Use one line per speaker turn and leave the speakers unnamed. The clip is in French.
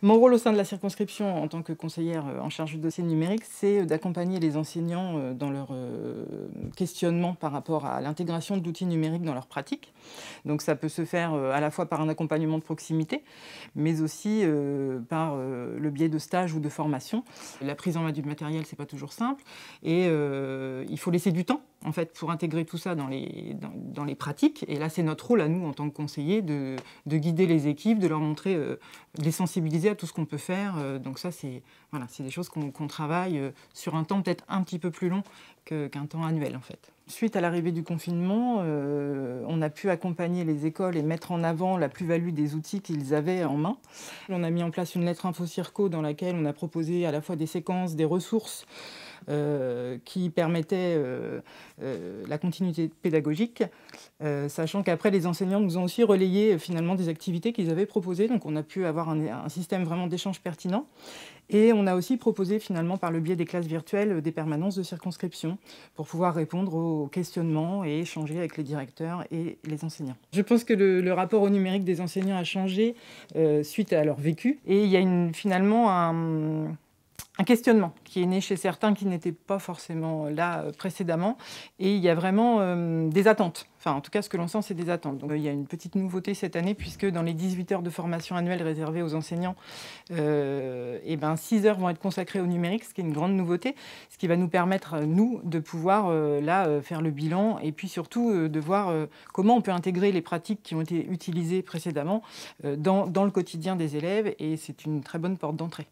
Mon rôle au sein de la circonscription en tant que conseillère en charge du dossier numérique, c'est d'accompagner les enseignants dans leur questionnement par rapport à l'intégration d'outils numériques dans leur pratique. Donc ça peut se faire à la fois par un accompagnement de proximité, mais aussi par le biais de stages ou de formations. La prise en main du matériel, c'est pas toujours simple, et il faut laisser du temps en fait, pour intégrer tout ça dans les pratiques. Et là, c'est notre rôle à nous, en tant que conseillers, de guider les équipes, de leur montrer, de les sensibiliser à tout ce qu'on peut faire. Donc ça, c'est des choses qu'on travaille sur un temps peut-être un petit peu plus long qu'un temps annuel, en fait. Suite à l'arrivée du confinement, on a pu accompagner les écoles et mettre en avant la plus-value des outils qu'ils avaient en main. On a mis en place une lettre info circo dans laquelle on a proposé à la fois des séquences, des ressources qui permettaient la continuité pédagogique, sachant qu'après les enseignants nous ont aussi relayé finalement des activités qu'ils avaient proposées, donc on a pu avoir un système vraiment d'échange pertinent. Et on a aussi proposé finalement par le biais des classes virtuelles des permanences de circonscription pour pouvoir répondre aux questionnements et échanger avec les directeurs et les enseignants. Je pense que le rapport au numérique des enseignants a changé suite à leur vécu, et il y a finalement un questionnement qui est né chez certains qui n'étaient pas forcément là précédemment, et il y a vraiment des attentes. Enfin, en tout cas, ce que l'on sent, c'est des attentes. Donc, il y a une petite nouveauté cette année, puisque dans les 18 heures de formation annuelle réservées aux enseignants, 6 heures vont être consacrées au numérique, ce qui est une grande nouveauté, ce qui va nous permettre, nous, de pouvoir faire le bilan, et puis surtout de voir comment on peut intégrer les pratiques qui ont été utilisées précédemment dans le quotidien des élèves, et c'est une très bonne porte d'entrée.